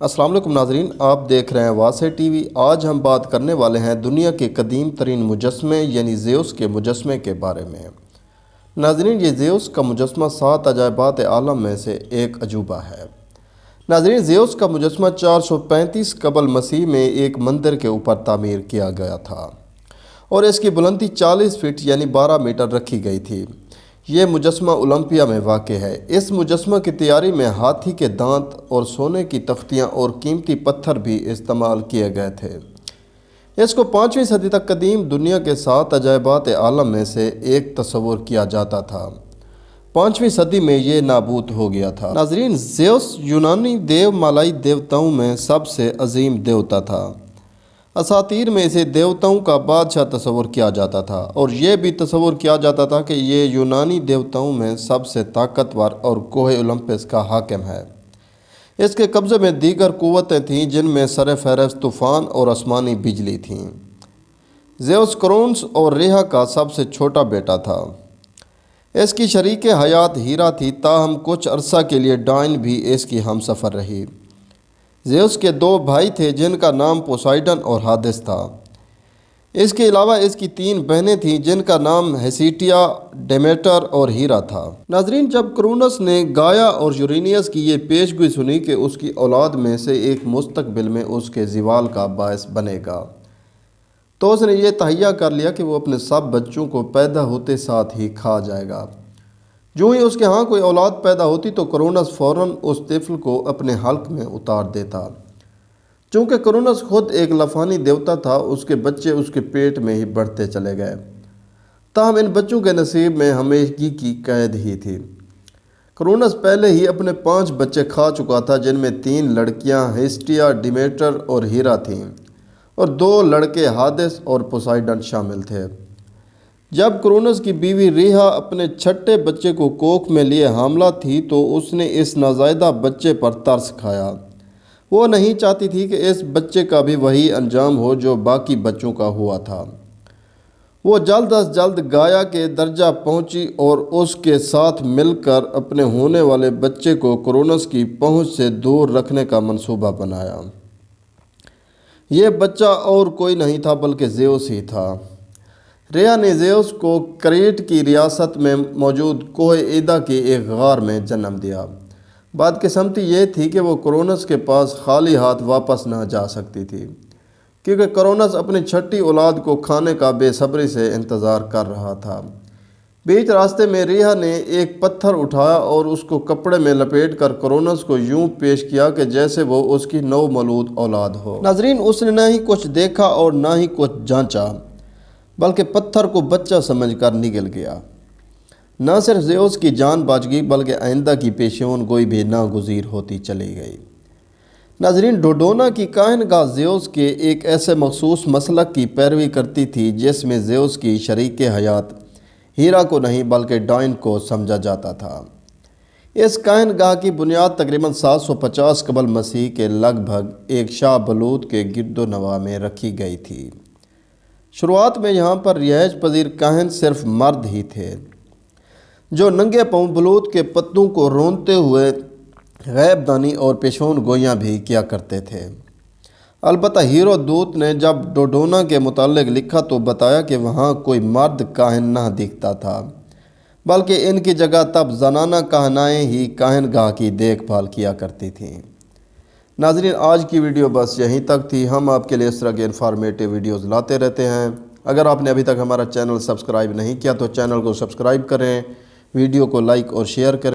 السلام علیکم ناظرین، آپ دیکھ رہے ہیں واسع ٹی وی۔ آج ہم بات کرنے والے ہیں دنیا کے قدیم ترین مجسمے یعنی زیوس کے مجسمے کے بارے میں۔ ناظرین، یہ زیوس کا مجسمہ 7 عجائبات عالم میں سے ایک عجوبہ ہے۔ ناظرین، زیوس کا مجسمہ 435 قبل مسیح میں ایک مندر کے اوپر تعمیر کیا گیا تھا اور اس کی بلندی 40 فٹ یعنی 12 میٹر رکھی گئی تھی۔ یہ مجسمہ اولمپیا میں واقع ہے۔ اس مجسمہ کی تیاری میں ہاتھی کے دانت اور سونے کی تختیاں اور قیمتی پتھر بھی استعمال کیے گئے تھے۔ اس کو 5ویں صدی تک قدیم دنیا کے 7 عجائبات عالم میں سے ایک تصور کیا جاتا تھا۔ 5ویں صدی میں یہ نابود ہو گیا تھا۔ ناظرین، زیوس یونانی دیو مالائی دیوتاؤں میں سب سے عظیم دیوتا تھا۔ اساطیر میں اسے دیوتاؤں کا بادشاہ تصور کیا جاتا تھا اور یہ بھی تصور کیا جاتا تھا کہ یہ یونانی دیوتاؤں میں سب سے طاقتور اور کوہ اولمپس کا حاکم ہے۔ اس کے قبضے میں دیگر قوتیں تھیں جن میں سر فہرست طوفان اور آسمانی بجلی تھیں۔ زیوس کرونس اور ریہا کا سب سے چھوٹا بیٹا تھا۔ اس کی شریک حیات ہیرا تھی، تاہم کچھ عرصہ کے لیے ڈائن بھی اس کی ہم سفر رہی۔ زیوس کے 2 بھائی تھے جن کا نام پوسائیڈن اور ہادس تھا۔ اس کے علاوہ اس کی 3 بہنیں تھیں جن کا نام ہیسیٹیا، ڈیمیٹر اور ہیرا تھا۔ ناظرین، جب کرونس نے گایا اور یورینیس کی یہ پیشگوئی سنی کہ اس کی اولاد میں سے ایک مستقبل میں اس کے زوال کا باعث بنے گا، تو اس نے یہ تہیہ کر لیا کہ وہ اپنے سب بچوں کو پیدا ہوتے ساتھ ہی کھا جائے گا۔ جو ہی اس کے ہاں کوئی اولاد پیدا ہوتی تو کرونس فوراً اس طفل کو اپنے حلق میں اتار دیتا۔ چونکہ کرونس خود ایک لفانی دیوتا تھا، اس کے بچے اس کے پیٹ میں ہی بڑھتے چلے گئے، تاہم ان بچوں کے نصیب میں ہمیشگی کی قید ہی تھی۔ کرونس پہلے ہی اپنے 5 بچے کھا چکا تھا، جن میں 3 لڑکیاں ہیسٹیا، ڈیمیٹر اور ہیرا تھیں اور 2 لڑکے ہادس اور پوسائیڈن شامل تھے۔ جب کرونس کی بیوی ریہا اپنے 6 بچے کو کوکھ میں لیے حاملہ تھی تو اس نے اس نازائیدہ بچے پر ترس کھایا۔ وہ نہیں چاہتی تھی کہ اس بچے کا بھی وہی انجام ہو جو باقی بچوں کا ہوا تھا۔ وہ جلد از جلد گایا کے درجہ پہنچی اور اس کے ساتھ مل کر اپنے ہونے والے بچے کو کرونس کی پہنچ سے دور رکھنے کا منصوبہ بنایا۔ یہ بچہ اور کوئی نہیں تھا بلکہ زیوس ہی تھا۔ ریہا نے زیوس کو کریٹ کی ریاست میں موجود کوہ ایدا کے ایک غار میں جنم دیا۔ بدقسمتی یہ تھی کہ وہ کرونس کے پاس خالی ہاتھ واپس نہ جا سکتی تھی، کیونکہ کرونس اپنی 6ٹھی اولاد کو کھانے کا بے صبری سے انتظار کر رہا تھا۔ بیچ راستے میں ریہا نے ایک پتھر اٹھایا اور اس کو کپڑے میں لپیٹ کر کرونس کو یوں پیش کیا کہ جیسے وہ اس کی نو مولود اولاد ہو۔ ناظرین، اس نے نہ ہی کچھ دیکھا اور نہ ہی کچھ جانچا، بلکہ پتھر کو بچہ سمجھ کر نگل گیا۔ نہ صرف زیوس کی جان بچ گئی بلکہ آئندہ کی پیشین گوئی بھی ناگزیر ہوتی چلی گئی۔ ناظرین، ڈوڈونا کی کاہن گاہ زیوس کے ایک ایسے مخصوص مسلک کی پیروی کرتی تھی جس میں زیوس کی شریک حیات ہیرا کو نہیں بلکہ ڈائن کو سمجھا جاتا تھا۔ اس کاہن گاہ کی بنیاد تقریباً 750 قبل مسیح کے لگ بھگ ایک شاہ بلوط کے گرد و نواح میں رکھی گئی تھی۔ شروعات میں یہاں پر رہائش پذیر کاہن صرف مرد ہی تھے، جو ننگے پاؤں بلوط کے پتوں کو رونتے ہوئے غیب دانی اور پیشون گوئیاں بھی کیا کرتے تھے۔ البتہ ہیرو دوت نے جب ڈوڈونا کے متعلق لکھا تو بتایا کہ وہاں کوئی مرد کاہن نہ دکھتا تھا، بلکہ ان کی جگہ تب زنانہ کاہنائیں ہی کاہن گاہ کی دیکھ بھال کیا کرتی تھیں۔ ناظرین، آج کی ویڈیو بس یہیں تک تھی۔ ہم آپ کے لیے اس طرح کے انفارمیٹیو ویڈیوز لاتے رہتے ہیں۔ اگر آپ نے ابھی تک ہمارا چینل سبسکرائب نہیں کیا تو چینل کو سبسکرائب کریں، ویڈیو کو لائک اور شیئر کریں۔